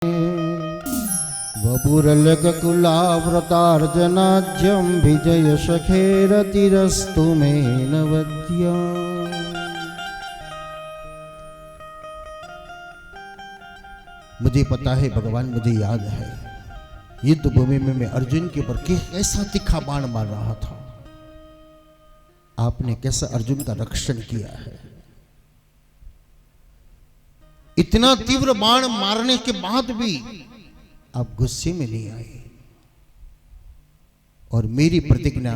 वपुरलककुलाव्रतार्जनाज्यं विजय सखेरतिरस्तु मे नवद्या। मुझे पता है भगवान, मुझे याद है युद्ध भूमि में मैं अर्जुन के ऊपर कैसा तीखा बाण मार रहा था। आपने कैसा अर्जुन का रक्षण किया है। इतना तीव्र बाण मारने के बाद भी आप गुस्से में नहीं आए और मेरी प्रतिज्ञा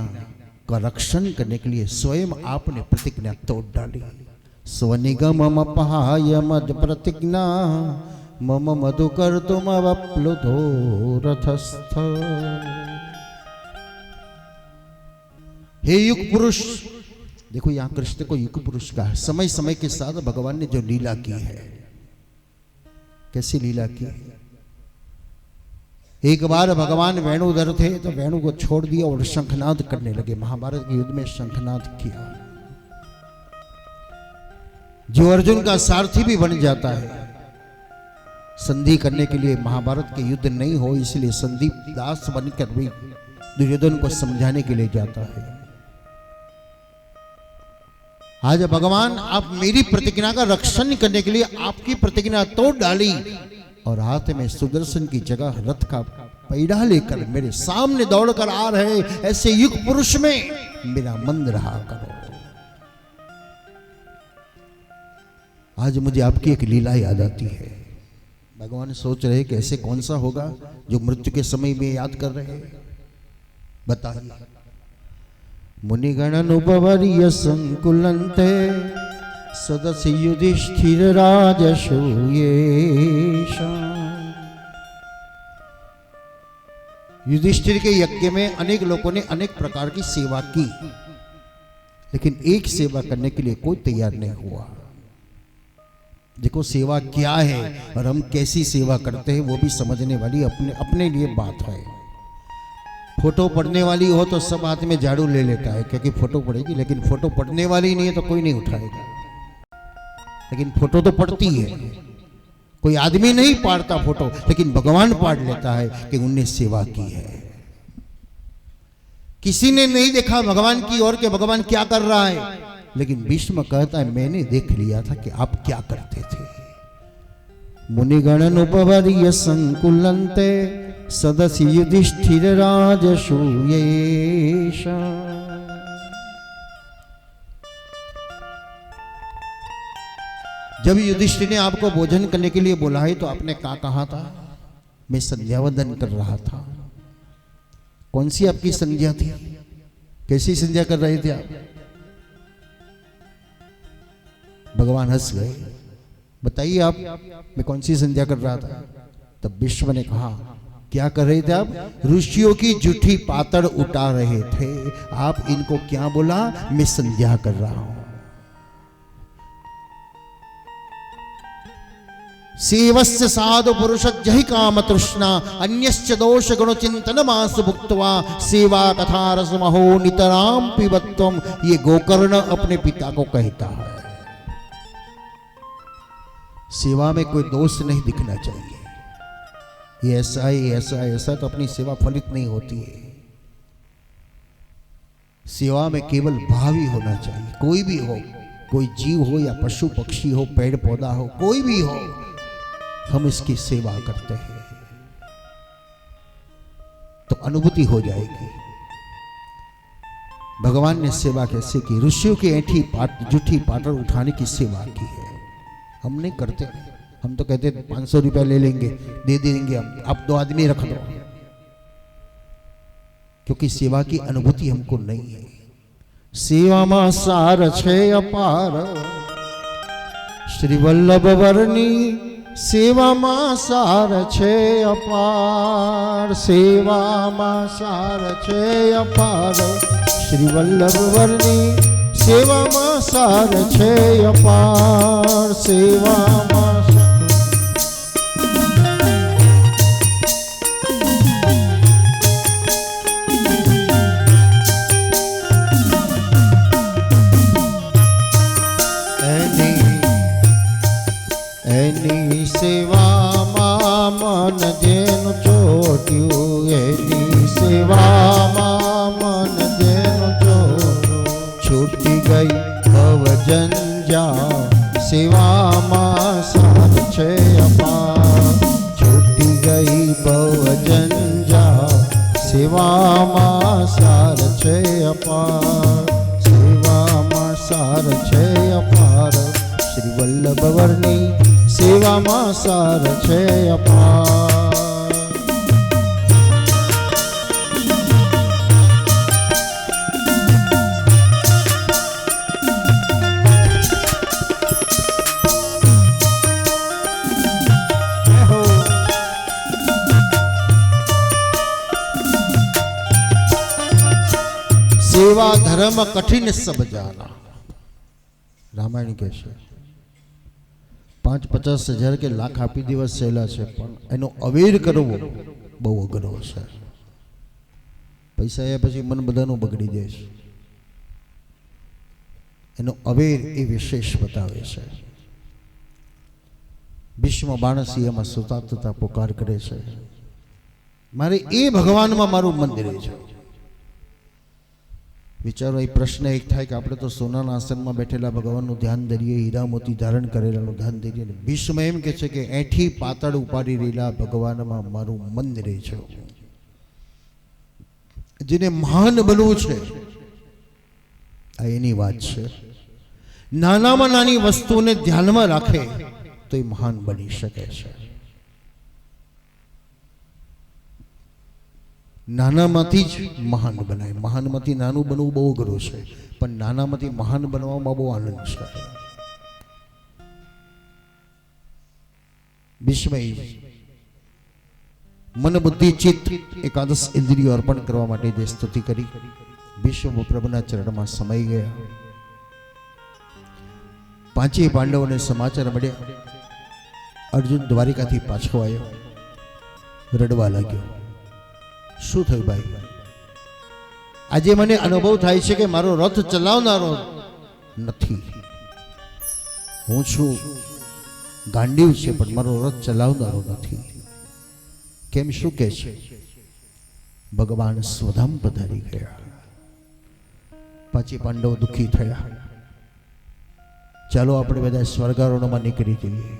का रक्षण करने के लिए स्वयं आपने प्रतिज्ञा तोड़ डाली। स्वनिगम अपहाय मद प्रतिज्ञा मम मधुकर तुम अवप्लुतो रथस्थ। हे युग पुरुष, देखो यहां कृष्ण को युग पुरुष का है। समय समय के साथ भगवान ने जो लीला की है, कैसी लीला की है। एक बार भगवान वेणुधर थे तो वेणु को छोड़ दिया और शंखनाद करने लगे। महाभारत के युद्ध में शंखनाद किया। जो अर्जुन का सारथी भी बन जाता है, संधि करने के लिए महाभारत के युद्ध नहीं हो इसलिए संधि दास बनकर भी दुर्योधन को समझाने के लिए जाता है। आज भगवान आप मेरी प्रतिज्ञा का रक्षण करने के लिए आपकी प्रतिज्ञा तोड़ डाली और हाथ में सुदर्शन की जगह रथ का पैड़ा लेकर मेरे सामने दौड़कर आ रहे ऐसे युग पुरुष में मेरा मन रहा करो। आज मुझे आपकी एक लीला याद आती है। भगवान सोच रहे कि ऐसे कौन सा होगा जो मृत्यु के समय में याद कर रहे हैं। बताइए। मुनिगण अनुभवर्य संकुलन्ते सदस्य युधिष्ठिर राजसूयेशा। युधिष्ठिर के यज्ञ में अनेक लोगों ने अनेक प्रकार की सेवा की, लेकिन एक सेवा करने के लिए कोई तैयार नहीं हुआ। देखो सेवा क्या है और हम कैसी सेवा करते हैं वो भी समझने वाली अपने अपने लिए बात है। फोटो पढ़ने वाली हो तो सब हाथ में झाड़ू ले लेता है क्योंकि फोटो पड़ेगी, लेकिन फोटो पढ़ने वाली नहीं है तो कोई नहीं उठाएगा। लेकिन फोटो तो पढ़ती है, कोई आदमी नहीं पाड़ता फोटो, लेकिन भगवान पाड़ लेता है कि उनने सेवा की है। किसी ने नहीं देखा भगवान की ओर के भगवान क्या कर रहा है, लेकिन भीष्म कहता है मैंने देख लिया था कि आप क्या करते थे। मुनिगण उपवर्य संकुलन्ते सदस्य युधिष्ठिर राजसूयेशा। जब युधिष्ठिर ने आपको भोजन करने के लिए बुलाए तो आपने क्या कहा था? मैं संध्या वंदन कर रहा था। कौन सी आपकी संध्या थी? कैसी संध्या कर रहे थे आप? भगवान हंस गए। बताइए आप, मैं कौन सी संध्या कर रहा था? तब विश्व ने कहा क्या कर रहे थे आप? ऋषियों की जूठी पातड़ उठा रहे थे। आप इनको क्या बोला? मैं संध्या कर रहा हूं। सेवस्य साधु पुरुष जहि काम तृष्णा अन्यश्च दोष गुण चिंतन मास भुक्त्वा सेवा कथा रसमहो नितराम पिबत्वम। ये गोकर्ण अपने पिता को कहता है। सेवा में कोई दोष नहीं दिखना चाहिए। ये ऐसा है, ऐसा ऐसा तो अपनी सेवा फलित नहीं होती है। सेवा में केवल भाव ही होना चाहिए। कोई भी हो, कोई जीव हो या पशु पक्षी हो, पेड़ पौधा हो, कोई भी हो, हम इसकी सेवा करते हैं तो अनुभूति हो जाएगी। भगवान ने सेवा कैसे की? ऋषियों की जूठी पाटड़ उठाने की सेवा की है। हम नहीं करते। हम तो कहते 500 रुपया ले लेंगे, दे देंगे, हम आप 2 आदमी रख दो, क्योंकि सेवा की अनुभूति हमको नहीं है। सेवा मा सार छे अपार श्री वल्लभ वर्णी। सेवा मा सार छे अपार। सेवा मा सार छे अपार श्री वल्लभ वर्णी। सेवा मा सार छे अपार। सेवा मा એની સેવામાં મન જેનું ચોટ્યું એની સેવામાં મન જેનું ચોટ્યું છૂટી ગઈ ભવજંજા સેવામાં સાર છે અપાર છૂટી ગઈ ભવજંજા સેવામાં સાર છે અપાર સેવામાં સાર છે અપાર શ્રી વલ્લભવરની સેવામાં સાર છે અપાર सेवा धर्म कठिन सब जाना रामायण के છે 5-50,000 કે લાખ આપી દિવસ સહેલા છે પણ એનો અવેર કરવો બહુ અઘરો છે પૈસા આયા પછી મન બધાનું બગડી જાય છે એનો અવેર એ વિશેષ બતાવે છે ભીષ્મ બાણસી એમાં સુતાતતા પુકાર કરે છે મારે એ ભગવાનમાં મારું મંદિર છે વિચારો એ પ્રશ્ન એક થાય કે આપણે તો સોનાના આસનમાં બેઠેલા ભગવાનનું ધ્યાન ધરીએ હીરા મોતી ધારણ કરેલાનું ધ્યાન ધરીએ ભીષ્મ એમ કે છે કે એઠી પાતળ ઉપાડી રહેલા ભગવાનમાં મારું મન રહે છે જેને મહાન બનવું છે આ એની વાત છે નાનામાં નાની વસ્તુને ધ્યાનમાં રાખે તો એ મહાન બની શકે છે નાનામાંથી જ મહાન બનાય મહાનમાંથી નાનું બનવું બહુ અઘરું છે પણ નાનામાંથી મહાન બનવામાં બહુ આનંદ છે ભીષ્મએ મન બુદ્ધિ ચિત્ત એકાદશ ઇન્દ્રિયો અર્પણ કરવા માટે જે સ્તુતિ કરી ભીષ્મ પ્રભુના ચરણમાં સમાઈ ગયા પાંચેય પાંડવોને સમાચાર મળ્યા અર્જુન દ્વારિકાથી પાછો આવ્યો રડવા લાગ્યો શું થયું ભાઈ આજે મને અનુભવ થાય છે કે મારો રથ ચલાવનારો નથી હું છું ગાંડીવ છે પણ મારો રથ ચલાવનારો નથી કેમ શું કહે છે ભગવાન સ્વધામ પધારી ગયા પાંચે પાંડવો દુઃખી થયા ચાલો આપણે બધા સ્વર્ગારોહણમાં નીકળી જઈએ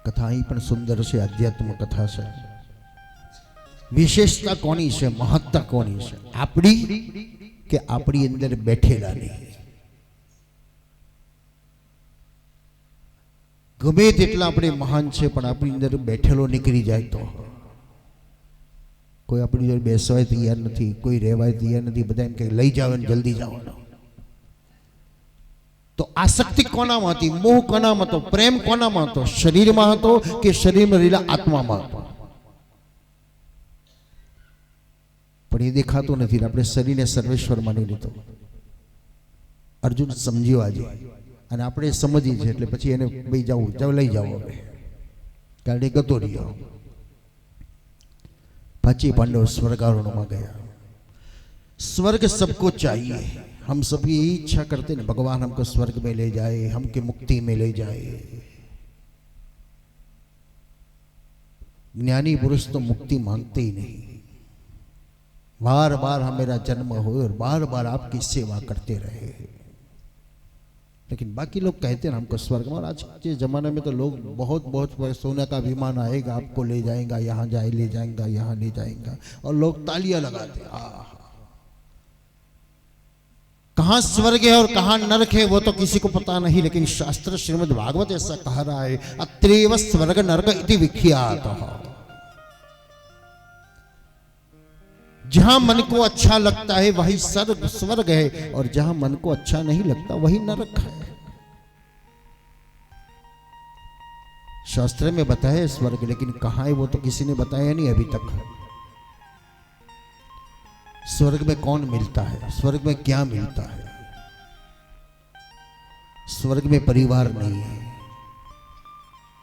કથા અહીં પણ સુંદર છે આધ્યાત્મ કથા છે વિશેષતા કોની છે મહત્તા કોની છે આપણી કે આપણી અંદર બેઠેલાની ગમે તેટલા આપણે મહાન છે પણ આપણી અંદર બેઠેલો નીકળી જાય તો કોઈ આપણી જોડે બેસવાય તૈયાર નથી કોઈ રહેવાય તૈયાર નથી બધા એમ કે લઈ જાવ ને જલ્દી જવાનો તો આસક્તિ કોનામાં હતી મોહ કોનામાં હતો પ્રેમ કોનામાં હતો શરીરમાં હતો કે શરીરમાં રહેલા આત્મામાં હતો પણ એ દેખાતું નથી આપણે શરીરને સર્વેશ્વર માની લીધો અર્જુન સમજ્યો આજે અને આપણે સમજીએ છીએ એટલે પછી એને ભાઈ જાવ લઈ જાઓ હવે કારણ એ ગતો રહ્યો પાંચે પાંડવ स्वर्गारोहणમાં गया स्वर्ग सबको चाहिए हम सब ये इच्छा करते हैं भगवान हमको स्वर्ग में ले जाए हमके मुक्ति में ले जाए ज्ञानी पुरुष तो मुक्ति मांगते ही नहीं बार बार हम मेरा जन्म हो और बार बार आपकी सेवा करते रहे लेकिन बाकी लोग कहते हैं हमको स्वर्ग में और आज के ज़माने में तो लोग बहुत बहुत सोने का विमान आएगा आपको ले जाएगा यहाँ जाए ले जाएगा यहाँ ले जाएगा और लोग तालियां लगाते कहाँ स्वर्ग है और कहाँ नरक है वो तो किसी को पता नहीं लेकिन शास्त्र श्रीमद् भागवत ऐसा कह रहा है अत्रैव स्वर्ग नरक इति विख्यात जहां मन को अच्छा लगता है वही स्वर्ग है और जहां मन को अच्छा नहीं लगता वही नरक है शास्त्र में बताया स्वर्ग लेकिन कहां है वो तो किसी ने बताया नहीं अभी तक स्वर्ग में कौन मिलता है स्वर्ग में क्या मिलता है स्वर्ग में परिवार नहीं है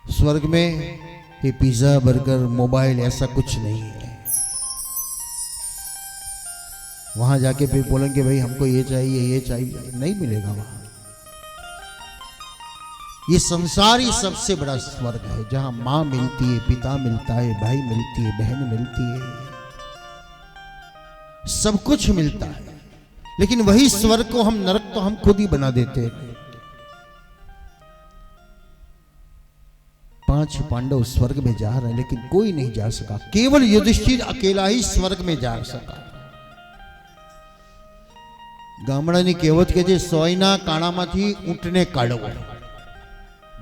स्वर्ग में ये पिज्जा बर्गर मोबाइल ऐसा कुछ नहीं है वहां जाके फिर बोलेंगे भाई हमको ये चाहिए नहीं मिलेगा वहां ये संसार ही सबसे बड़ा स्वर्ग है, जहां मां मिलती है, पिता मिलता है, भाई मिलती है, बहन मिलती है, सब कुछ मिलता है। लेकिन वही स्वर्ग को हम नरक तो हम खुद ही बना देते हैं। 5 पांडव स्वर्ग में जा रहे हैं, लेकिन कोई नहीं जा सका, केवल युधिष्ठिर अकेला ही स्वर्ग में जा सका। गामडानी कहेवत के जे सोयना काणामांथी ऊंटने काढવો,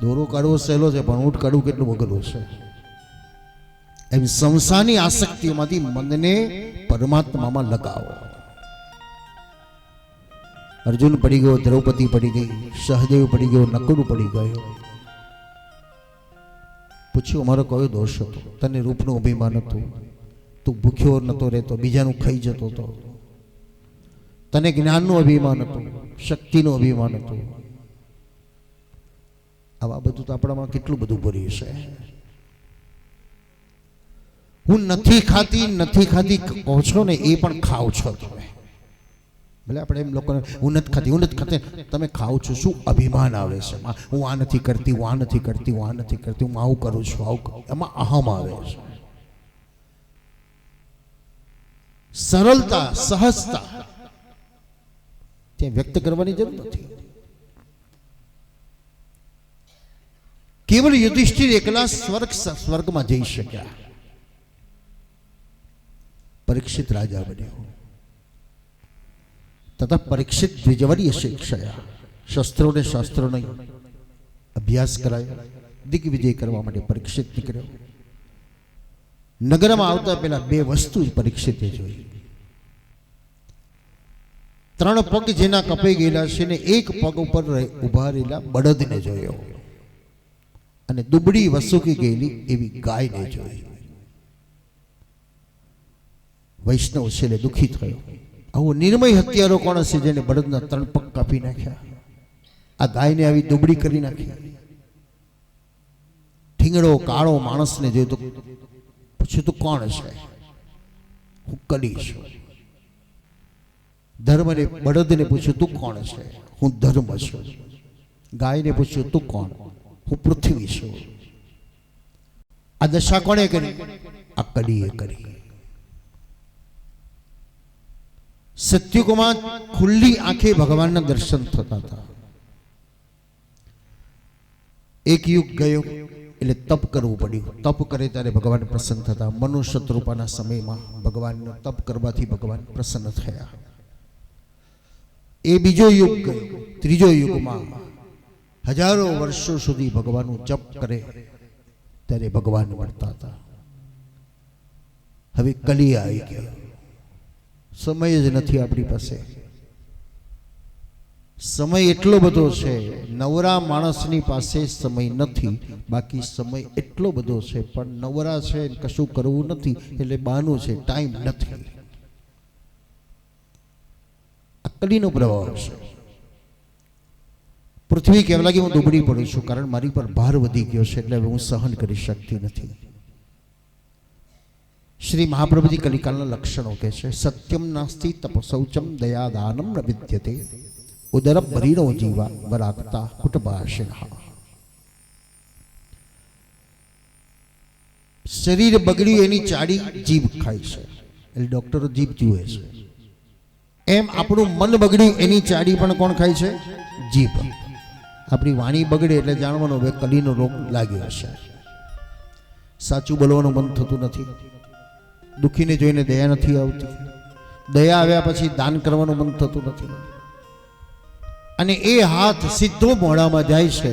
દોરો કાઢવો સહેલો છે, પણ ઊંટ કાઢવું કેટલું અઘરું છે। એમ સંસારની આસક્તિમાંથી મનને પરમાત્મામાં લગાવો। અર્જુન પડી ગયો, દ્રૌપદી પડી ગઈ, સહદેવ પડી ગયો, નકુલ પડી ગયો। પૂછ્યું અમારો કયો દોષ હતો? તને રૂપનું અભિમાન હતું, તું ભૂખ્યો નતો રહેતો, બીજાનું ખાઈ જતો હતો, તને જ્ઞાનનું અભિમાન હતું, શક્તિનું અભિમાન હતું। આ બધું તો આપણામાં કેટલું બધું ભર્યું છે। હું નથી ખાતી કહો છો ને, એ પણ ખાવ છો તમે। ભલે આપણે એમ લોકોને હું નથી ખાતી, તમે ખાવ છો, શું અભિમાન આવે છે? હું આ નથી કરતી, હું આ નથી કરતી, હું આ નથી કરતી, હું આવું કરું છું, આવું, એમાં અહમ આવે છે। સરળતા, સહજતા ત્યાં વ્યક્ત કરવાની જરૂર નથી। केवल युधिष्ठिर एकला स्वर्ग में जई शक्या। परीक्षित राजा बन्यो, तथा परीक्षित द्विजवर्य शिक्षया, शस्त्रों ने शास्त्रों ने अभ्यास कराया। दिग्विजय करवा माटे परीक्षित निकळ्यो। नगर में आवता पहला 2 वस्तु परीक्षिते जोई। 3 पग जेना कपाई गेला छे ने 1 पग उपर उभा रहेला बळदने जोयो, અને દુબળી વસુકી ગયેલી એવી ગાયને જોઈ। વૈષ્ણવ છેલ્લે દુઃખી થયો। આવો નિર્મય હત્યારો કોણ હશે જેને બળદના 3 પગ કાપી નાખ્યા? આ ગાયને આવી દુબળી કરી નાખી। ઠીંગડો કાળો માણસને જોયો તો પૂછ્યું તું કોણ છે? હું કલી છું। ધર્મને બળદને પૂછ્યું તું કોણ છે? હું ધર્મ છું। ગાયને પૂછ્યું તું કોણ? હું પૃથ્વી છું। આ દશા કોણે કરી? આ કલીએ કરી। સત્યુગમાં ખુલ્લી આંખે ભગવાનના દર્શન થતા હતા। એક યુગ ગયો એટલે તપ કરવું પડ્યું। તપ કરે ત્યારે ભગવાન પ્રસન્ન થતા। મનુષ્ય રૂપાના સમયમાં ભગવાનનો તપ કરવાથી ભગવાન પ્રસન્ન થયા। એ બીજો યુગ ગયો। ત્રીજો યુગમાં हजारों वर्षों सुधी भगवान जप करे त्यारे भगवान मरता था। हवे कली आई गयो, समय ज नथी आपणी पासे। समय एटलो बधो छे, नवरा माणसनी पासे समय नथी, बाकी समय एटलो बधो छे, पण नवरा छे कशुं करवुं नथी एटले बानु छे, टाइम नथी। आ कलीनो प्रभाव छे। पृथ्वी कहेवा लागी हूँ दुबड़ी पड़ू छूं, कारण मारी पर भार वधी गयो छे, એટલે હું સહન કરી શકતી નથી। श्री महाप्रभुजी कलिकालना लक्षणों कहे छे, सत्यम नास्ति तपसौचम दयादानम न विद्यते, उदर बरीणो जीवा वराक्ता कुटभाषिणः। शरीर बगड़्યું એની ચાડી જીભ ખાય છે, એટલે ડોક્ટરો જીભ જુએ છે। એમ આપણું મન બગડ્યું એની ચાડી પણ કોણ ખાય છે? જીભ। આપણી વાણી બગડે એટલે જાણવાનું હવે કલીનો રોગ લાગ્યો હશે। સાચું બોલવાનું મન થતું નથી, દુઃખીને જોઈને દયા નથી આવતી, દયા આવ્યા પછી દાન કરવાનું મન થતું નથી, અને એ હાથ સીધો મોઢામાં જાય છે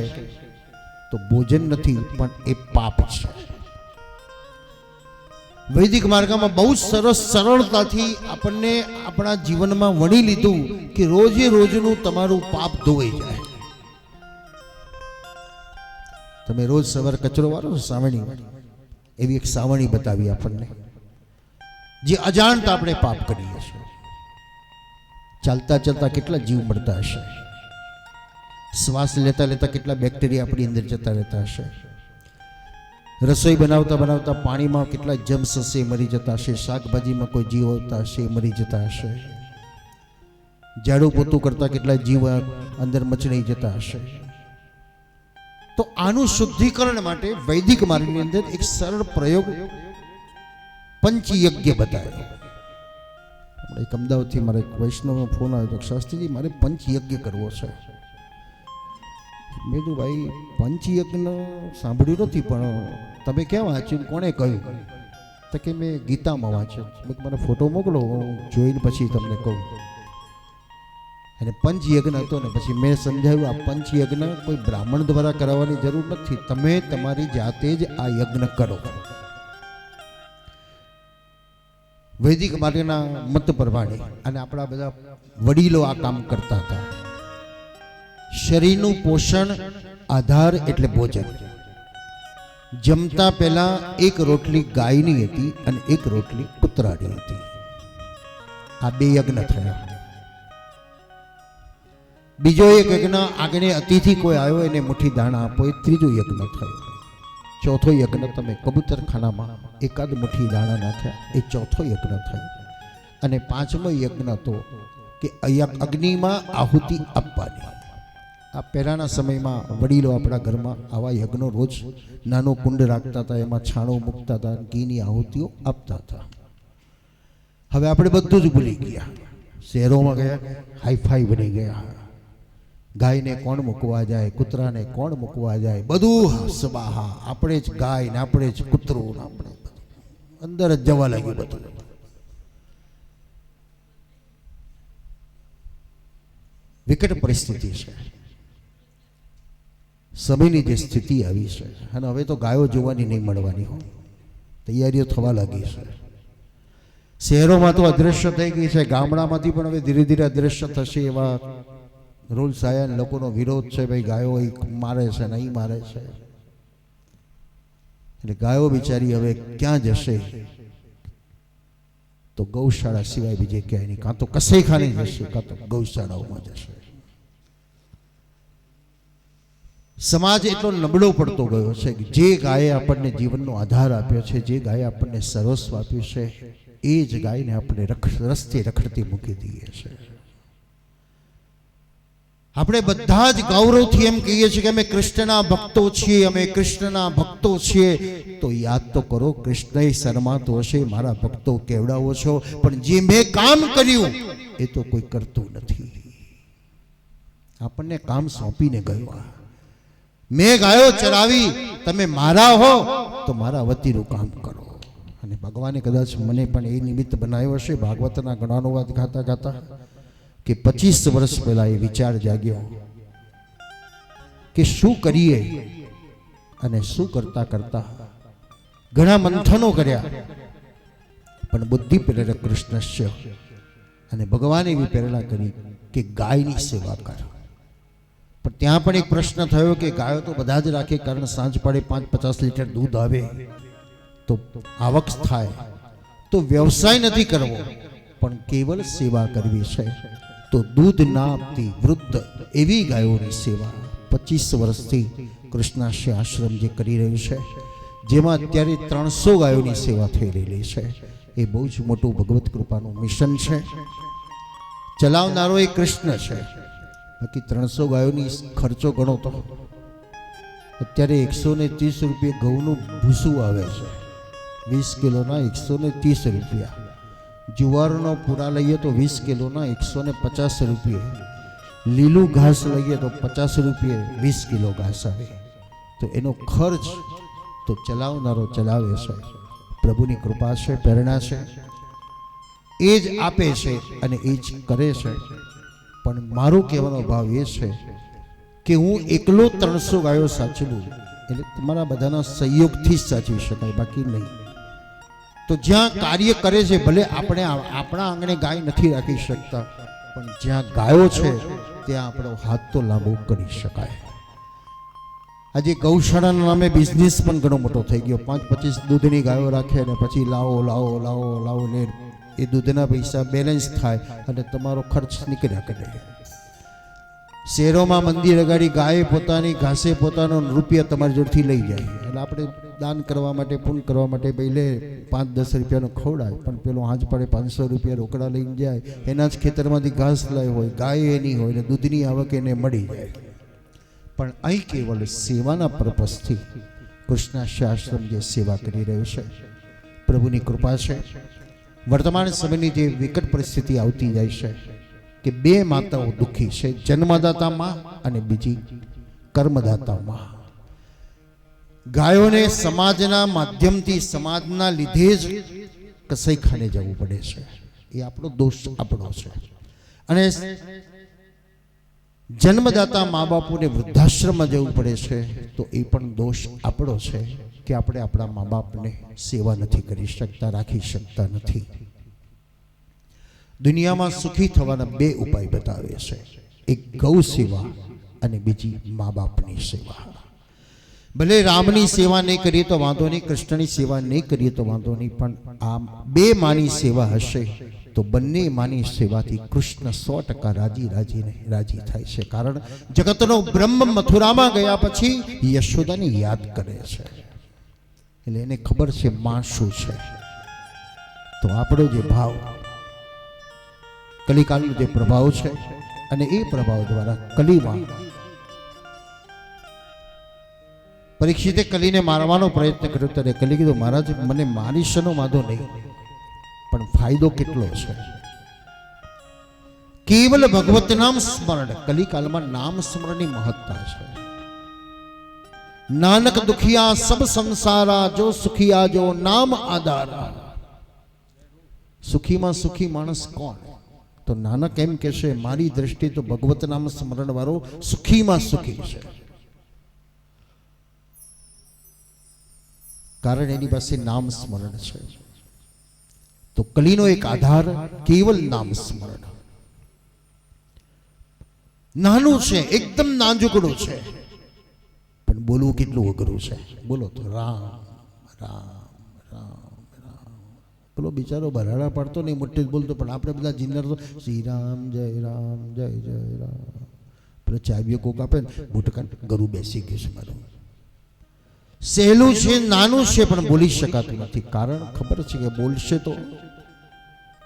તો ભોજન નથી પણ એ પાપ છે। વૈદિક માર્ગમાં બહુ સરસ સરળતાથી આપણને આપણા જીવનમાં વણી લીધું કે રોજે રોજનું તમારું પાપ ધોવાઈ જાય। તમે રોજ સવારે કચરો વાળો સાવણી, એવી એક સાવણી બતાવી આપણને, જે અજાણતા આપણે પાપ કરીએ છીએ। ચાલતા ચાલતા કેટલા જીવ મળતા હશે, શ્વાસ લેતા લેતા કેટલા બેક્ટેરિયા આપણી અંદર જતા રહેતા હશે, રસોઈ બનાવતા બનાવતા પાણીમાં કેટલા જમ્સ હશે મરી જતા હશે, શાકભાજીમાં કોઈ જીવ હોતા હશે મરી જતા હશે, ઝાડુ પોતું કરતા કેટલા જીવ અંદર મચડી જતા હશે। તો આનું શુદ્ધિકરણ માટે વૈદિક માર્ગની અંદર એક સરળ પ્રયોગ પંચયજ્ઞ બતાવ્યો. એક અમદાવાદથી મારે એક વૈષ્ણવનો ફોન આવ્યો તો શાસ્ત્રીજી મારે પંચયજ્ઞ કરવો છે. મેં કીધું ભાઈ પંચયજ્ઞ સાંભળ્યું નથી પણ તમે ક્યાં વાંચ્યું, કોણે કહ્યું? તો કે મેં ગીતામાં વાંચ્યું. મેં મને ફોટો મોકલો, હું જોઈને પછી તમને કહું. અને પંચયજ્ઞ હતો ને પછી મેં સમજાવ્યું આ પંચયજ્ઞ કોઈ બ્રાહ્મણ દ્વારા કરાવવાની જરૂર નથી, તમે તમારી જાતે જ આ યજ્ઞ કરો. વૈદિક માર્ગના મત પ્રમાણે અને આપણા બધા વડીલો આ કામ કરતા હતા. શરીરનું પોષણ આધાર એટલે ભોજન. જમતા પહેલા એક રોટલી ગાયની હતી અને એક રોટલી કૂતરાની હતી. આ બે યજ્ઞ થયા. બીજો એક યજ્ઞ આગળ અતિથિ કોઈ આવ્યો એને મુઠ્ઠી દાણા આપો, એ ત્રીજો યજ્ઞ થયો. ચોથો યજ્ઞ તમે કબૂતરખાનામાં એકાદ મુઠ્ઠી દાણા નાખ્યા, એ ચોથો યજ્ઞ થયો. અને પાંચમો યજ્ઞ હતો કે અગ્નિમાં આહુતિ આપવાની. આ પહેલાંના સમયમાં વડીલો આપણા ઘરમાં આવા યજ્ઞો રોજ નાનો કુંડ રાખતા હતા, એમાં છાણું મૂકતા હતા, ઘીની આહુતિઓ આપતા હતા. હવે આપણે બધું જ ભૂલી ગયા. શહેરોમાં ગયા, હાઈફાઈ બની ગયા. ગાયને કોણ મૂકવા જાય, કૂતરાને કોણ મૂકવા જાય, બધું સબાહા, આપણે જ ગાય ને આપણે જ કૂતરું ને આપણે અંદર જ જવા લાગ્યું બધું. વિકટ પરિસ્થિતિ છે, સમયની જે સ્થિતિ આવી છે. અને હવે તો ગાયો જોવાની નહીં મળવાની હોય, તૈયારીઓ થવા લાગી છે. શહેરોમાં તો અદ્રશ્ય થઈ ગઈ છે, ગામડામાંથી પણ હવે ધીરે ધીરે અદ્રશ્ય થશે એવા રૂલ્સ આવ્યા. લોકોનો વિરોધ છે, ભાઈ ગાયો મારે છે, નહીં મારે છે. એટલે ગાયો બિચારી હવે ક્યાં જશે? તો ગૌશાળા સિવાય બીજે ક્યાંય નહીં. કાં તો કસાઈખાને જશે, કાં તો ગૌશાળાઓમાં જશે. સમાજ એટલો નબળો પડતો ગયો છે કે જે ગાયે આપણને જીવનનો આધાર આપ્યો છે, જે ગાયે આપણને સર્વસ્વ આપ્યું છે, એ જ ગાયને આપણે રસ્તે રખડતી મૂકી દઈએ છે. આપણે બધા જ ગૌરવથી એમ કહીએ છીએ કે અમે કૃષ્ણના ભક્તો છીએ, અમે કૃષ્ણના ભક્તો છીએ. તો યાદ તો કરો, કૃષ્ણએ શરમાતો હશે, મારા ભક્તો કેવડાવો છો, પણ જે મેં કામ કર્યું એ તો કોઈ કરતું નથી. આપણને કામ સોંપીને ગયો. મેં ગાયો ચરાવી, તમે મારા હો તો મારા વતીનું કામ કરો. અને ભગવાને કદાચ મને પણ એ નિમિત્ત બનાવ્યો હશે. ભાગવતના ગણાનુવાદ ગાતા ગાતા કે 25 વર્ષ પહેલા એ વિચાર જાગ્યો કે શું કરીએ, અને શું કરતા કરતા ઘણા મંથનો કર્યા, પણ બુદ્ધિ પ્રેરક કૃષ્ણસ્ય અને ભગવાને એવી પ્રેરણા કરી કે ગાયની સેવા કર. પણ ત્યાં પણ એક પ્રશ્ન થયો કે ગાયો તો બધા જ રાખે, કારણ સાંજ પડે 5-50 લીટર દૂધ આવે તો આવક થાય, તો વ્યવસાય નથી કરવો પણ કેવલ સેવા કરવી છે. તો દૂધ ના આપતી વૃદ્ધ એવી ગાયોની સેવા 25 વર્ષથી કૃષ્ણાશ્રય આશ્રમ જે કરી રહ્યું છે, જેમાં અત્યારે 300 ગાયોની સેવા થઈ રહેલી છે. એ બહુ જ મોટું ભગવત કૃપાનું મિશન છે. ચલાવનારો એ કૃષ્ણ છે. બાકી 300 ગાયોની ખર્ચો ગણો તો અત્યારે 130 રૂપિયા ઘઉંનું ભૂસું આવે છે. 20 કિલોના 130 રૂપિયા. જુવારનો પૂરા લઈએ તો 20 કિલોના 150 રૂપિયા. લીલું ઘાસ લઈએ તો 50 રૂપિયે 20 કિલો ઘાસ આવે. તો એનો ખર્ચ તો ચલાવનારો ચલાવે છે. પ્રભુની કૃપા છે, પ્રેરણા છે, એ જ આપે છે અને એ જ કરે છે. પણ મારો કહેવાનો ભાવ એ છે કે હું એકલો 300 ગાયો સાચવું એટલે તમારા બધાના સહયોગથી જ સાચવી શકાય, બાકી નહીં. તો જ્યાં કાર્ય કરે છે, ભલે આપણે આપણા આંગણે ગાય નથી રાખી શકતા, પણ જ્યાં ગાયો છે ત્યાં આપણો હાથ તો લાંબો કરી શકાય. આજે ગૌશાળાના નામે બિઝનેસ પણ ઘણો મોટો થઈ ગયો. 5-25 દૂધની ગાયો રાખે અને પછી લાવો લાવો લાવો લાવો ને એ દૂધના પૈસા બેલેન્સ થાય અને તમારો ખર્ચ નીકળ્યા કરે. શહેરોમાં મંદિર અગાડી ગાય પોતાની ઘાસે પોતાનો રૂપિયા તમારી જોડથી લઈ જાય. એટલે આપણે દાન કરવા માટે, પુણ્ય કરવા માટે પહેલે 5-10 રૂપિયાનો ખવડાય, પણ પેલો હાંજ પડે 500 રૂપિયા રોકડા લઈને જાય. એના જ ખેતરમાંથી ઘાસ લાવી હોય, ગાય એની હોય ને દૂધની આવક એને મળી જાય. પણ અહીં કેવળ સેવાના પર્પસથી કૃષ્ણાશ્રય આશ્રમ જે સેવા કરી રહ્યો છે, પ્રભુની કૃપા છે. વર્તમાન સમયની જે વિકટ પરિસ્થિતિ આવતી જાય છે કે બે માતાઓ દુઃખી છે, જન્મદાતા માં અને બીજી કર્મદાતા માં. ગાયોને સમાજના માધ્યમથી, સમાજના લીધે જ કસાઈખાને જવું પડે છે. એ આપણો દોષ આપણો છે. અને જન્મદાતા મા બાપોને વૃદ્ધાશ્રમમાં જવું પડે છે તો એ પણ દોષ આપણો છે કે આપણે આપણા મા બાપને સેવા નથી કરી શકતા, રાખી શકતા નથી. દુનિયામાં સુખી થવાના બે ઉપાય બતાવે છે, એક ગૌ સેવા અને બીજી મા બાપની સેવા. ભલે રામની સેવા નહીં કરીએ તો વાંધો નહીં, કૃષ્ણની સેવા નહીં કરીએ તો વાંધો નહીં, પણ આ બે માની સેવા હશે તો બંને માની સેવાથી કૃષ્ણ 100% રાજી થાય છે. કારણ જગતનો બ્રહ્મ મથુરામાં ગયા પછી યશોદાને યાદ કરે છે, એટલે એને ખબર છે માં શું છે. તો આપણો જે ભાવ, કલિકાલનો જે પ્રભાવ છે, અને એ પ્રભાવ દ્વારા કલીમાં પરીક્ષિતે કલીને મારવાનો પ્રયત્ન કર્યો ત્યારે કલી કીધું, મહારાજ મને મારીશનો વાંધો નહીં, પણ ફાયદો કેટલો છે. કેવલ ભગવત નામ સ્મરણ. કલિકાલમાં નામ સ્મરણની મહત્તા છે. નાનક દુખિયા સબ સંસારા, જો સુખિયા જો નામ આધારા. સુખીમાં સુખી માણસ કોણ? તો નાનક એમ કહેશે, મારી દ્રષ્ટિએ તો ભગવત નામ સ્મરણ વાળો સુખીમાં સુખી છે. કારણ એની પાસે નામ સ્મરણ છે. તો કલીનો એક આધાર કેવલ નામ સ્મરણ. નાનું છે, એકદમ નાજુકડું છે, પણ બોલવું કેટલું અઘરું છે. બોલો તો રામ રામ રામ રામ. પેલો બિચારો ભરાડા પાડતો નહીં, મોટે જ બોલતો, પણ આપણે બધા જીનર તો શ્રી રામ જય રામ જય જય રામ. પેલો ચાવીઓ કોક આપે ને, ભૂટકા ગરું બેસી ગયું છે મારું. સહેલું છે, નાનું છે, પણ બોલી શકાતું નથી. કારણ ખબર છે કે બોલશે તો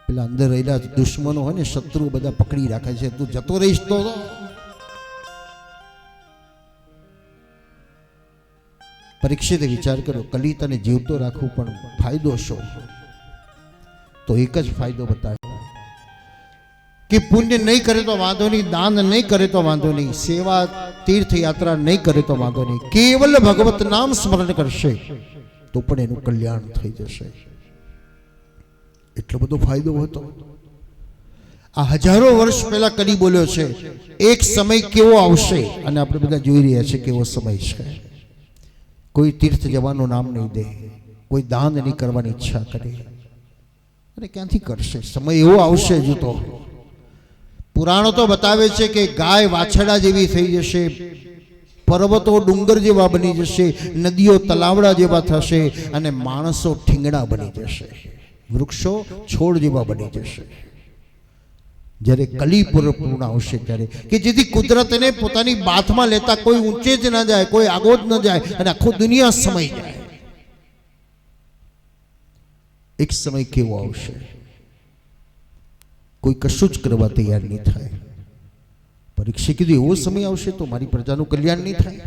પેલા અંદર રહેલા દુશ્મનો હોય ને, શત્રુ બધા પકડી રાખે છે. તું જતો રહીશ તો પરીક્ષિતે વિચાર કર્યો, કલી તને જીવતો રાખવું, પણ ફાયદો શું? તો એક જ ફાયદો બતાવ્યો કે પુણ્ય નહીં કરે તો વાંધો નહીં, દાન નહીં કરે તો વાંધો નહીં, સેવા તીર્થયાત્રા નહીં કરે તો વાંધો નહીં, કેવલ ભગવત નામ સ્મરણ કરશે તો પણ એનું કલ્યાણ થઈ જશે. એટલો બધો ફાયદો હતો. આ હજારો વર્ષ પહેલા કલી બોલ્યો છે. એક સમય કેવો આવશે, અને આપણે બધા જોઈ રહ્યા છે કેવો સમય છે. કોઈ તીર્થ જવાનું નામ નહીં દે, કોઈ દાન નહીં કરવાની ઈચ્છા કરે, અને ક્યાંથી કરશે? સમય એવો આવશે. હજુ તો પુરાણો તો બતાવે છે કે ગાય વાછડા જેવી થઈ જશે, પર્વતો ડુંગર જેવા બની જશે, નદીઓ તલાવડા જેવા થશે, અને માણસો ઠીંગણા બની જશે, વૃક્ષો છોડ જેવા બની જશે. જ્યારે કલી પૂર્ણ આવશે ત્યારે, કે જેથી કુદરતને પોતાની બાથમાં લેતા કોઈ ઊંચે જ ના જાય, કોઈ આગો જ ન જાય, અને આખું દુનિયા સમય જાય. એક સમય કેવો આવશે, કોઈ કશું જ કરવા તૈયાર નહીં થાય. પરીક્ષિત કીધું, એવો સમય આવશે તો મારી પ્રજાનું કલ્યાણ નહીં થાય,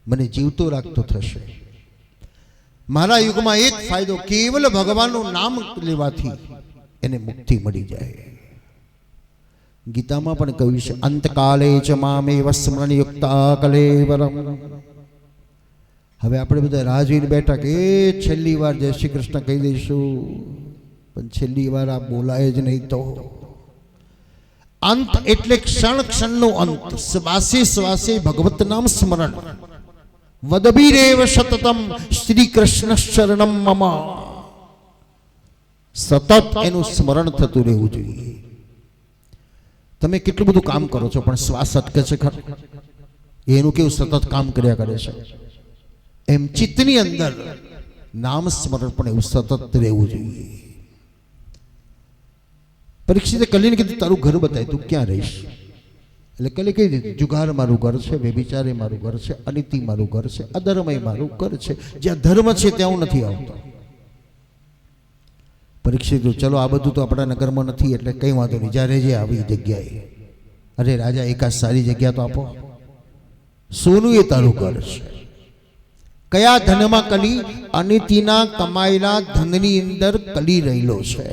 મને જીવતો રાખતો થશે. મારા યુગમાં એક ફાયદો, કેવલ ભગવાનનું નામ લેવાથી એને મુક્તિ મળી જાય. ગીતામાં પણ કહ્યું છે, અંતકાલે ચ મામેવ સ્મરણ યુક્તા કલેવરમ. હવે આપણે બધા રાહ જોઈને બેઠા કે છેલ્લી વાર જય શ્રી કૃષ્ણ કહી દઈશું, પણ છેલ્લી વાર આ બોલાય જ નહીં. તો અંત એટલે ક્ષણ ક્ષણનો અંત. શ્વાસે શ્વાસે ભગવત નામ સ્મરણ. વદબીરેવ સતતમ શ્રી કૃષ્ણ શરણમ મમ. સતત એનું સ્મરણ થતું રહેવું જોઈએ. તમે કેટલું બધું કામ કરો છો, પણ શ્વાસ અટકે છે ખરું? એનું કેવું સતત કામ કર્યા કરે છે. એમ ચિત્તની અંદર નામ સ્મરણ પણ એવું સતત રહેવું જોઈએ. પરીક્ષિતે કલીને કીધું, તારું ઘર બતાય, તું ક્યાં રહીશ? એટલે કલી કહી દીધું, જુગાર મારું ઘર છે, વ્યભિચારે મારું ઘર છે, અનિતિ મારું ઘર છે, અધર્મય મારું ઘર છે. જ્યાં ધર્મ છે ત્યાં હું નથી આવતો. પરીક્ષિત, ચલો આ બધું તો આપણા નગરમાં નથી, એટલે કંઈ વાંધો નહીં, જ્યારે જે આવી જગ્યાએ. અરે રાજા, એકાદ સારી જગ્યા તો આપો. સોનું એ તારું ઘર છે. કયા ધનમાં કલી? અનિતિના કમાયેલા ધનની અંદર કલી રહેલો છે.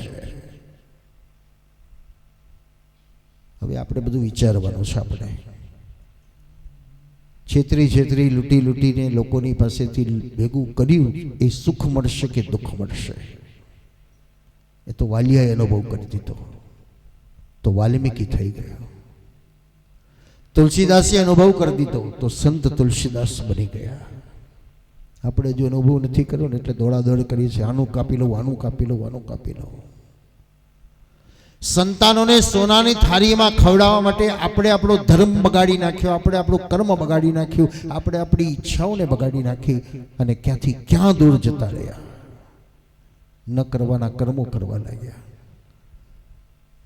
હવે આપણે બધું વિચારવાનું છે. આપણે છેતરી લૂંટીને લોકોની પાસેથી ભેગું કર્યું, એ સુખ મળશે કે દુઃખ મળશે? એ તો વાલિયાએ અનુભવ કરી દીધો, તો વાલ્મીકી થઈ ગયો. તુલસીદાસે અનુભવ કરી દીધો, તો સંત તુલસીદાસ બની ગયા. આપણે જો અનુભવ નથી કર્યો ને એટલે દોડાદોડ કરીએ છીએ, આનું કાપી લઉં, આનું કાપી લઉં, આનું કાપી લઉં. સંતાનોને સોનાની થાળીમાં ખવડાવવા માટે આપણે આપણો ધર્મ બગાડી નાખ્યો, આપણે આપણું કર્મ બગાડી નાખ્યું, આપણે આપણી ઈચ્છાઓને બગાડી નાખી અને ક્યાંથી ક્યાં દૂર જતા રહ્યા. ન કરવાના કર્મો કરવા લાગ્યા.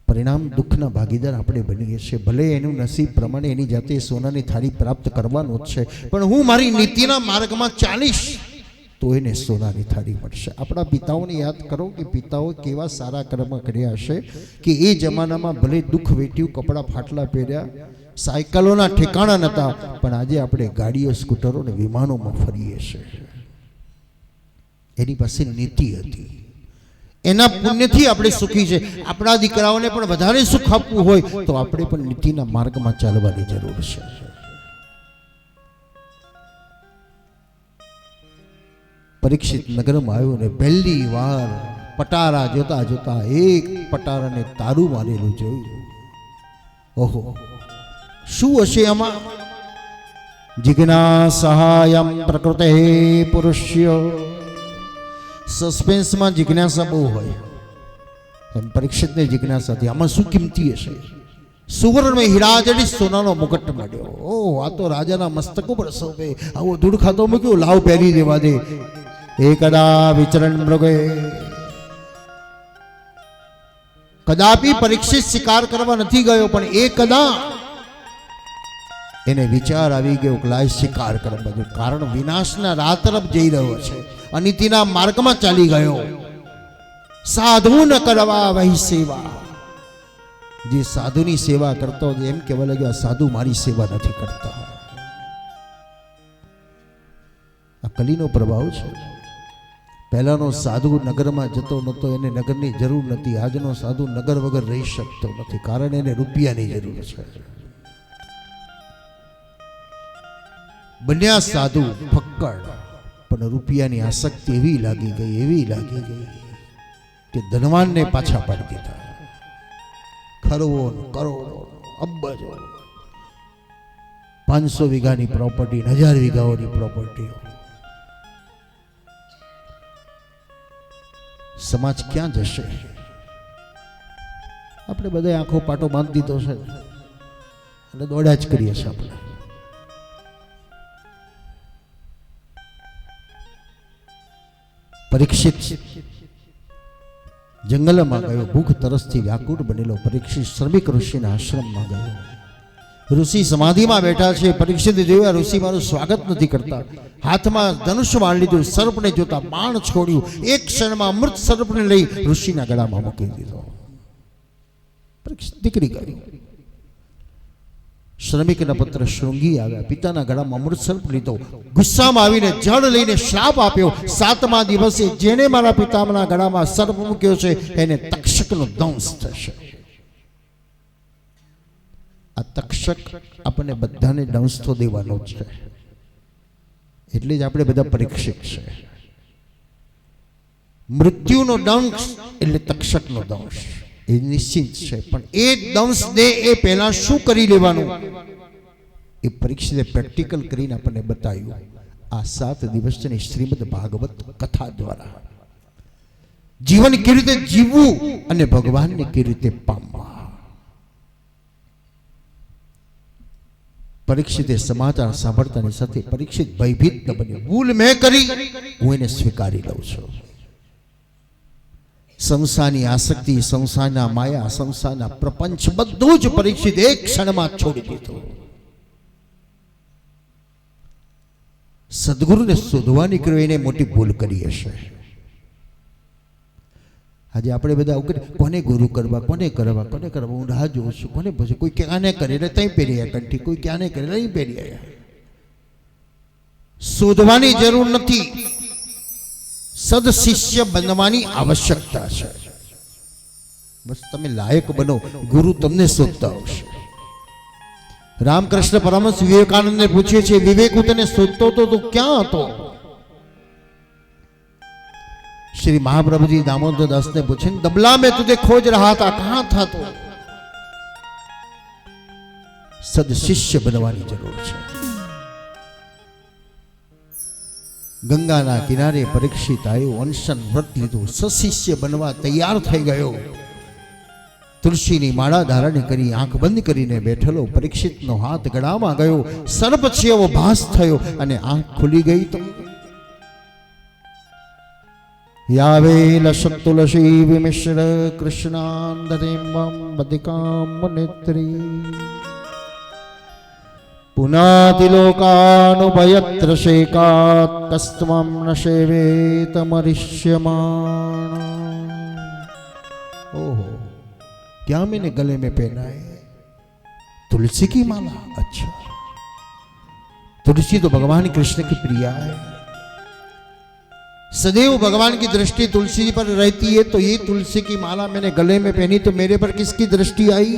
પરિણામ દુઃખના ભાગીદાર આપણે બનીએ છીએ. ભલે એનું નસીબ પ્રમાણે એની જાતે સોનાની થાળી પ્રાપ્ત કરવાનું જ છે, પણ હું મારી નીતિના માર્ગમાં ચાલીશ તો એને સોનાની થાળી મળશે. આપણા પિતાઓને યાદ કરો કે પિતાઓ કેવા સારા કર્મ કર્યા હશે કે એ જમાનામાં ભલે દુઃખ વેઠ્યું, કપડાં ફાટલા પહેર્યા, સાયકલોના ઠેકાણા નહોતા, પણ આજે આપણે ગાડીઓ, સ્કૂટરો ને વિમાનોમાં ફરીએ છીએ. એની પાસે નીતિ હતી, એના પુણ્યથી આપણે સુખી છે. આપણા દીકરાઓને પણ વધારે સુખ આપવું હોય તો આપણે પણ નીતિના માર્ગમાં ચાલવાની જરૂર છે. પરીક્ષિત નગરમાં આવ્યો ને પહેલી વાર પટારા જોતા જોતા એક પટારાને તારું મારેલું જોયું. ઓહો, શું હશે આમાં? જિજ્ઞાસાયમ પ્રકૃતે પુરુષ્ય. સસ્પેન્સમાં જિજ્ઞાસા બહુ હોય, એમ પરીક્ષિતને જિજ્ઞાસા હતી, આમાં શું કિંમતી હશે? સુવર્ણ હીરા જડી સોનાનો મુકટ મળ્યો. ઓહ, આ તો રાજાના મસ્તકો પર શોભે, આવો ધૂળ ખાતો મૂક્યો, લાવ પહેરી દેવા દે. એકદા વિચરણ મૃગે. કદાપી પરીક્ષિત શિકાર કરવા નથી ગયો, પણ એકદા એને વિચાર આવી ગયો કે લાય શિકાર કરવા બધું, કારણ વિનાશના રાહ તરફ જઈ રહ્યો છે, અનિતિના માર્ગમાં ચાલી ગયો. સાધુ ન કરવા વહી સેવા. જે સાધુની સેવા કરતો એમ કહેવા લાગ્યો, આ સાધુ મારી સેવા નથી કરતા. આ કલીનો પ્રભાવ છે. પહેલાનો સાધુ નગરમાં જતો નહોતો, એને નગરની જરૂર નથી. આજનો સાધુ નગર વગર રહી શકતો નથી, કારણ એને રૂપિયાની જરૂર છે. બન્યા સાધુ ફક્કડ, પણ રૂપિયાની આસક્તિ એવી લાગી ગઈ કે ધનવાનને પાછા પાડી દીધા. ખરવો, કરોડો, અબજો, 500 વીઘાની પ્રોપર્ટી, 1000 વીઘાઓની પ્રોપર્ટીઓ. સમાજ ક્યાં જશે? આપણે બધા આંખો પાટો બાંધી દીધો છે અને દોડ્યા જ કરીએ છીએ. આપણે પરીક્ષિત જંગલમાં ગયો, ભૂખ તરસથી વ્યાકુળ બનેલો પરીક્ષિત શ્રમિક ઋષિના આશ્રમમાં ગયો. ઋષિ સમાધિમાં બેઠા છે. પરીક્ષિત જોયા ઋષિ મારું સ્વાગત નથી કરતા. હાથમાં ધનુષ્ય બાણ લીધું, સર્પને જોતા બાણ છોડ્યું, એક ક્ષણમાં અમૃત સર્પને લઈ ઋષિના ગળામાં મૂકી દીધો. પરીક્ષિત નીકળી ગયો. શ્રમિકના પુત્ર શૃંગી આવ્યા, પિતાના ગળામાં અમૃત સર્પ લીધો, ગુસ્સામાં આવીને જળ લઈને શ્રાપ આપ્યો. 7મા દિવસે જેને મારા પિતાના ગળામાં સર્પ મૂક્યો છે એને તક્ષકનો દંશ થશે. આ તક્ષક આપણને બધાને દંશ તો દેવાનો જ છે, એટલે જ આપણે બધા પરીક્ષિત છે. મૃત્યુનો દંશ એટલે તક્ષકનો દંશ એ નિશ્ચિત છે, પણ એ દંશ દે એ પહેલા શું કરી લેવાનું એ પરીક્ષિતે પ્રેક્ટિકલ કરીને આપણને બતાવ્યું. આ 7 દિવસની શ્રીમદ ભાગવત કથા દ્વારા જીવન કેવી રીતે જીવવું અને ભગવાનને કેવી રીતે પામવા. પરીક્ષિતે સમાચાર સાંભળતાની સાથે પરીક્ષિત ભયભીત ન બન્યો. ભૂલ મેં કરી, હું એને સ્વીકારી લઉં છું. સંસારની આસક્તિ, સંસારના માયા, સંસારના પ્રપંચ બધું જ પરીક્ષિત એક ક્ષણમાં છોડી દીધું. સદગુરુને શોધવા નીકળ્યો, એને મોટી ભૂલ કરી હશે. આજે આપણે બધા આવું કરીએ, કોને ગુરુ કરવા, કોને કરવા, હું રાહ જોઉં છું, કોને પછી કોઈ ક્યાંને કરે એટલે ત્યાં પહેરી આવ્યા કંઠી, કોઈ ક્યાંને કરે અહીં પહેરી આવ્યા. શોધવાની જરૂર નથી, સદશિષ્ય બનવાની આવશ્યકતા છે. બસ તમે લાયક બનો, ગુરુ તમને શોધતા આવશે. રામકૃષ્ણ પરમહંસ વિવેકાનંદને પૂછે છે, વિવેક હું તને શોધતો હતો તો ક્યાં હતો? श्री महाप्रभु जी दामोदर दास ने पूछे, दबला में तुझे खोज रहा था, कहां था तू? सदशिष्य बनवानी जरूर है. गंगाना किनारे परीक्षित आयो, अनशन व्रत लीधु, सशिष्य बनवा तैयार થઈ ગયો. તુલસીની માળા ધારણ કરી આંખ બંધ કરીને બેઠેલો પરીક્ષિતનો હાથ ગળામાં ગયો, સર્પ જેવો ભાસ થયો અને આંખ ખુલી ગઈ. તો यावे लशक्तुलसी विमिश्र कृष्णांदरेम्बं बदिकां मुनेत्री पुनातिलोकानुभयत्र शेकात् तस्त्वं न सेवेत मरिष्यमाण. ओहो, क्या मैंने गले में पहना है? तुलसी की माला. अच्छा, तुलसी तो भगवान कृष्ण की प्रिया है. सदैव भगवान की दृष्टि तुलसी पर रहती है, तो ये तुलसी की माला मैंने गले में पहनी तो मेरे पर किसकी दृष्टि आई?